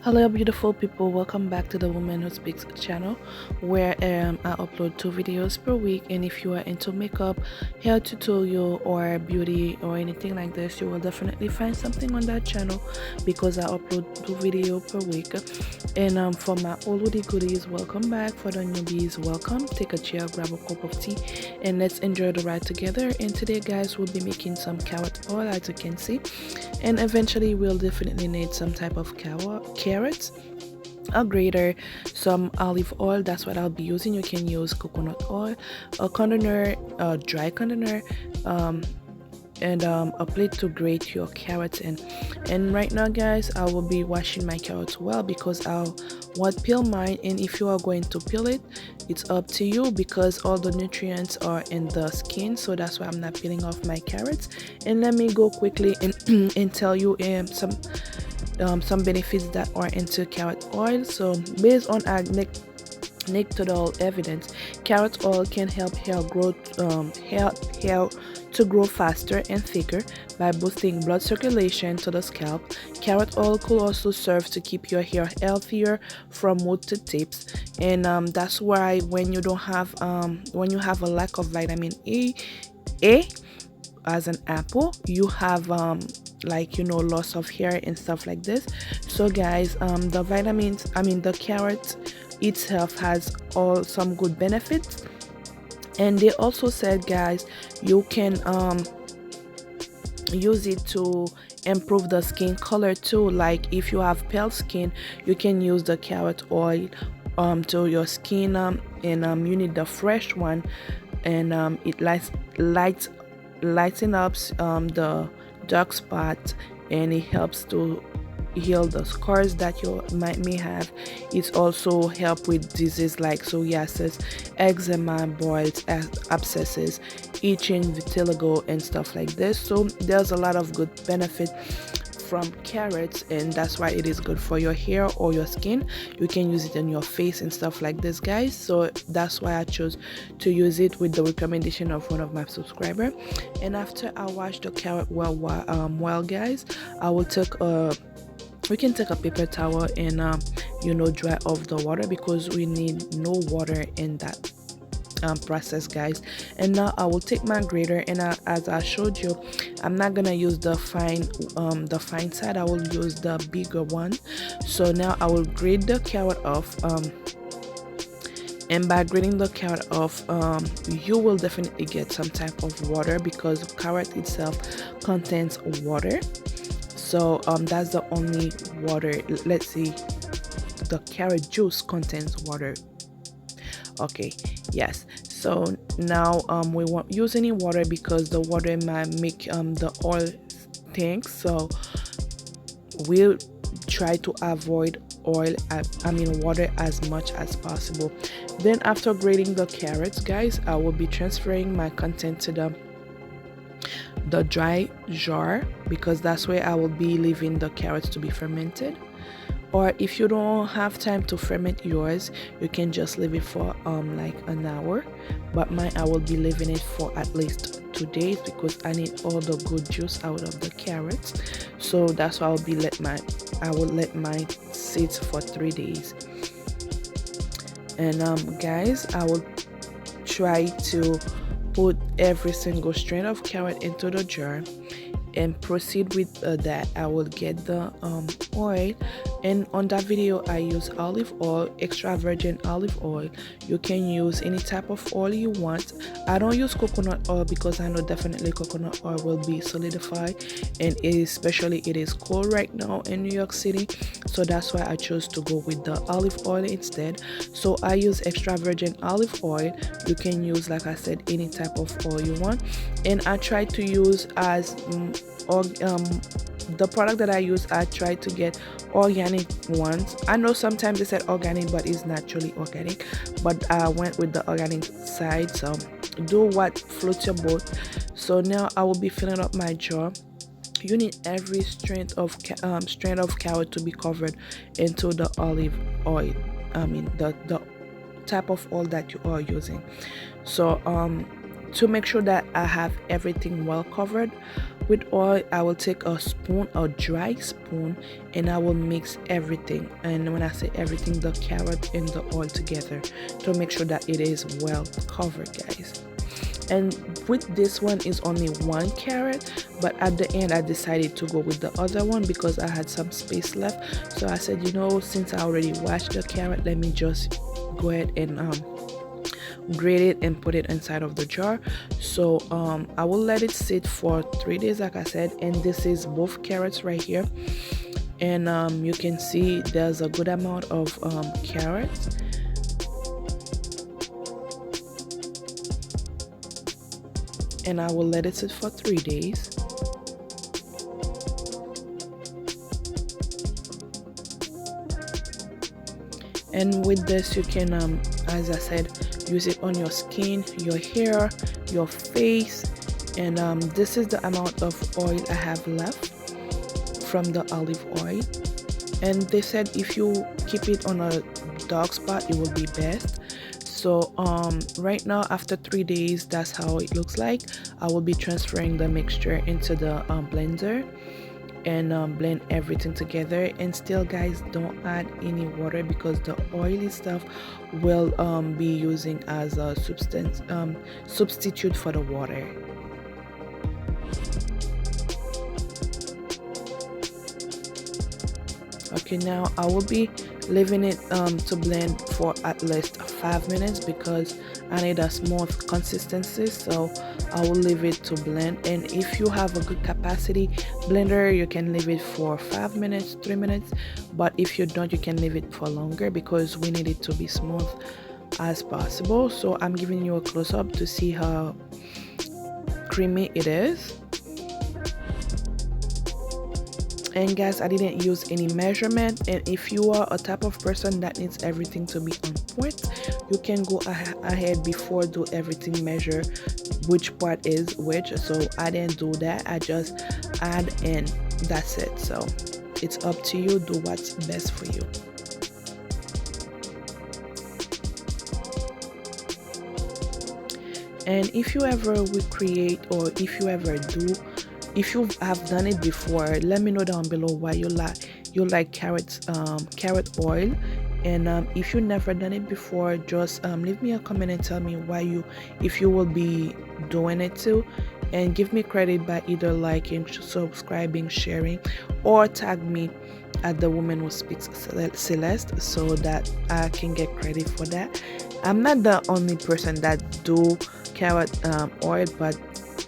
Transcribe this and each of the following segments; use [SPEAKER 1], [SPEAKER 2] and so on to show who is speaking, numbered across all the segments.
[SPEAKER 1] Hello beautiful people, welcome back to the Woman Who Speaks channel, where I upload 2 videos per week. And if you are into makeup, hair tutorial, or beauty or anything like this, you will definitely find something on that channel, because I upload 2 videos per week. And for my oldie goodies, welcome back. For the newbies, welcome. Take a chair, grab a cup of tea, and let's enjoy the ride together. And today guys, we'll be making some carrot oil, as you can see, and eventually we'll definitely need some type of carrots, a grater, some olive oil. That's what I'll be using. You can use coconut oil, a container, a dry container, and a plate to grate your carrots in. And right now guys, I will be washing my carrots well, because I'll want peel mine. And if you are going to peel it, it's up to you, because all the nutrients are in the skin, so that's why I'm not peeling off my carrots. And let me go quickly and and tell you some benefits that are into carrot oil. So based on anecdotal evidence, carrot oil can help hair growth, hair to grow faster and thicker by boosting blood circulation to the scalp. Carrot oil could also serve to keep your hair healthier from root to tips. And that's why when you don't have when you have a lack of vitamin A as an apple, you have like, you know, loss of hair and stuff like this. So guys, the vitamins, the carrot itself has all some good benefits. And they also said guys, you can use it to improve the skin color too. Like if you have pale skin, you can use the carrot oil to your skin, and you need the fresh one. And it lighten up the dark spot, and it helps to heal the scars that you may have. It's also help with disease like psoriasis, eczema, boils, abscesses, itching, vitiligo, and stuff like this. So there's a lot of good benefit from carrots, and that's why it is good for your hair or your skin. You can use it on your face and stuff like this guys. So that's why I chose to use it with the recommendation of one of my subscribers. And after I wash the carrot well guys, I will take a we can take a paper towel and you know, dry off the water, because we need no water in that process guys. And now I will take my grater, and as I showed you, I'm not gonna use the fine side. I will use the bigger one. So now I will grate the carrot off, and by grating the carrot off, you will definitely get some type of water, because carrot itself contains water. So that's the only water. Let's see, the carrot juice contains water. Okay, yes. So now we won't use any water, because the water might make the oil stink. So we'll try to avoid water as much as possible. Then after grating the carrots guys, I will be transferring my content to the dry jar, because that's where I will be leaving the carrots to be fermented. Or if you don't have time to ferment yours, you can just leave it for like an hour. But mine, I will be leaving it for at least 2 days, because I need all the good juice out of the carrots. So that's why I will let mine sit for 3 days. And guys, I will try to put every single strand of carrot into the jar and proceed with that. I will get the oil, and on that video I use olive oil, extra virgin olive oil. You can use any type of oil you want. I don't use coconut oil, because I know definitely coconut oil will be solidified, and especially it is cold right now in New York City, so that's why I chose to go with the olive oil instead. So I use extra virgin olive oil. You can use, like I said, any type of oil you want. And I try to use the product that I use, I try to get organic ones. I know sometimes they said organic, but it's naturally organic, but I went with the organic side. So do what floats your boat. So now I will be filling up my jar. You need every strand of carrot to be covered into the olive oil, the type of oil that you are using. So To make sure that I have everything well covered with oil, I will take a spoon, a dry spoon, and I will mix everything. And when I say everything, the carrot and the oil together, to make sure that it is well covered, guys. And with this one is only 1 carrot, but at the end I decided to go with the other one because I had some space left. So I said, you know, since I already washed the carrot, let me just go ahead and grate it and put it inside of the jar. So I will let it sit for 3 days, like I said. And this is both carrots right here, and you can see there's a good amount of carrots. And I will let it sit for 3 days. And with this, you can as I said, use it on your skin, your hair, your face. And this is the amount of oil I have left from the olive oil. And they said if you keep it on a dark spot, it will be best. So right now, after 3 days, that's how it looks like. I will be transferring the mixture into the blender and blend everything together. And still, guys, don't add any water because the oily stuff will be using as a substitute for the water. Okay, now I will be leaving it to blend for at least 5 minutes because I need a smooth consistency. So I will leave it to blend. And if you have a good capacity blender, you can leave it for 5 minutes, 3 minutes. But if you don't, you can leave it for longer because we need it to be smooth as possible. So I'm giving you a close-up to see how creamy it is. And guys, I didn't use any measurement. And if you are a type of person that needs everything to be on point, you can go ahead before do everything, measure which part is which. So I didn't do that. I just add and that's it. So it's up to you. Do what's best for you. And if you ever recreate, or if you ever do, if you have done it before, let me know down below why you like carrot oil. And if you never done it before, just leave me a comment and tell me why if you will be doing it too, and give me credit by either liking, subscribing, sharing, or tag me at Thewomanwhospeaks Celeste so that I can get credit for that. I'm not the only person that do carrot oil, but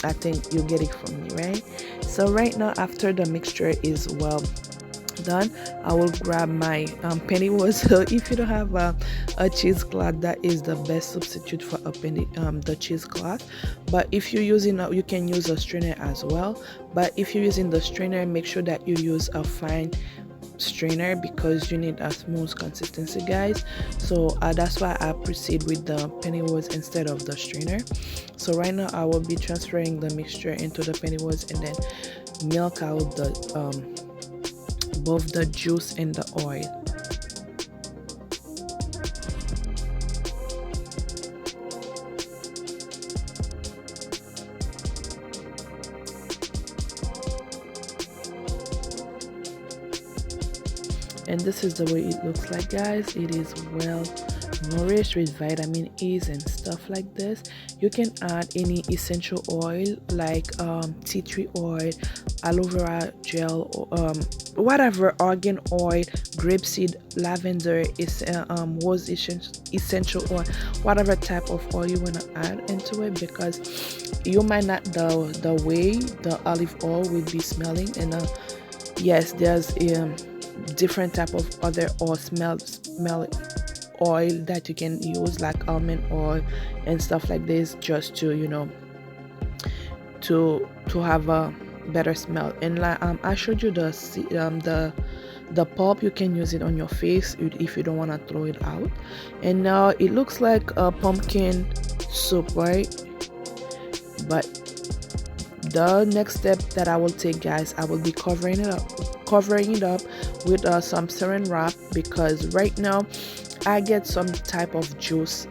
[SPEAKER 1] I think you get it from me, right? So right now, after the mixture is well done, I will grab my pantyhose. So if you don't have a cheesecloth, that is the best substitute for the cheesecloth. But if you're using you can use a strainer as well. But if you're using the strainer, make sure that you use a fine strainer because you need a smooth consistency, guys. So that's why I proceed with the pantyhose instead of the strainer. So right now I will be transferring the mixture into the pantyhose and then milk out the both the juice and the oil. And this is the way it looks like, guys. It is well nourished with vitamin E's and stuff like this. You can add any essential oil like tea tree oil, aloe vera gel, whatever, argan oil, grapeseed, lavender, rose essential oil, whatever type of oil you want to add into it, because you might not the way the olive oil will be smelling. And yes, there's different type of other oil smell oil that you can use, like almond oil and stuff like this, just to, you know, to have a better smell. And like I showed you the pulp. You can use it on your face if you don't want to throw it out. And now it looks like a pumpkin soup, right? But the next step that I will take, guys, I will be covering it up with some saran wrap, because right now I get some type of juice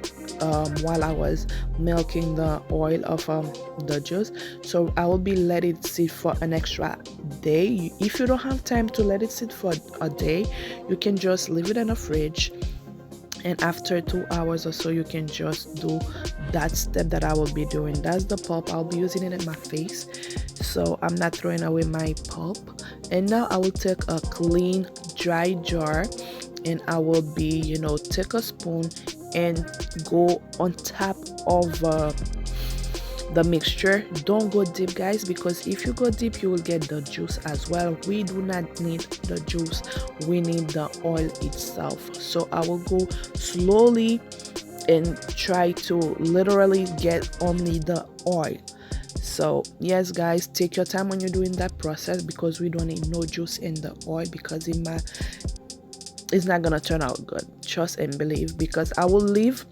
[SPEAKER 1] while I was milking the oil of the juice. So I will be let it sit for an extra day. If you don't have time to let it sit for a day, you can just leave it in the fridge, and after 2 hours or so you can just do that step that I will be doing. That's the pulp. I'll be using it in my face, so I'm not throwing away my pulp. And now I will take a clean dry jar, and I will be, take a spoon and go on top of the mixture. Don't go deep, guys, because if you go deep you will get the juice as well. We do not need the juice, we need the oil itself. So I will go slowly and try to literally get only the oil. So yes, guys, take your time when you're doing that process, because we don't need no juice in the oil, because it's not gonna turn out good. Trust and believe, because I will leave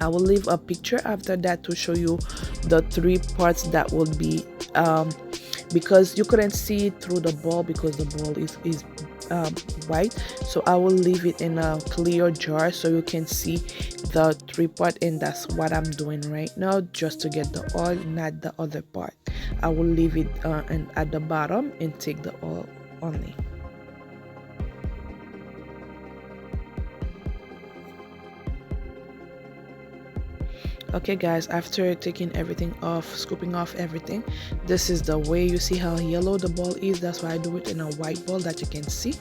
[SPEAKER 1] a picture after that to show you the three parts that will be because you couldn't see it through the bowl because the bowl is white. So I will leave it in a clear jar so you can see the three part, and that's what I'm doing right now, just to get the oil, not the other part. I will leave it at the bottom and take the oil only. Okay, guys, after taking everything off, scooping off everything, this is the way. You see how yellow the ball is? That's why I do it in a white bowl that you can see.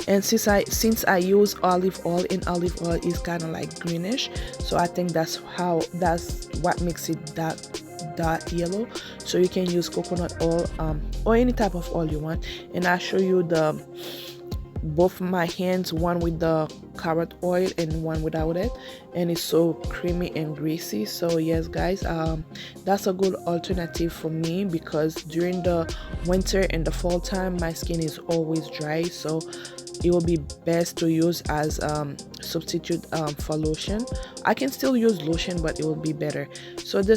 [SPEAKER 1] And since I use olive oil, and olive oil is kind of like greenish, so I think that's what makes it that yellow. So you can use coconut oil or any type of oil you want. And I'll show you both my hands, one with the carrot oil and one without it, and it's so creamy and greasy. So yes, guys, that's a good alternative for me, because during the winter and the fall time my skin is always dry, so it will be best to use as substitute for lotion. I can still use lotion, but it will be better. So this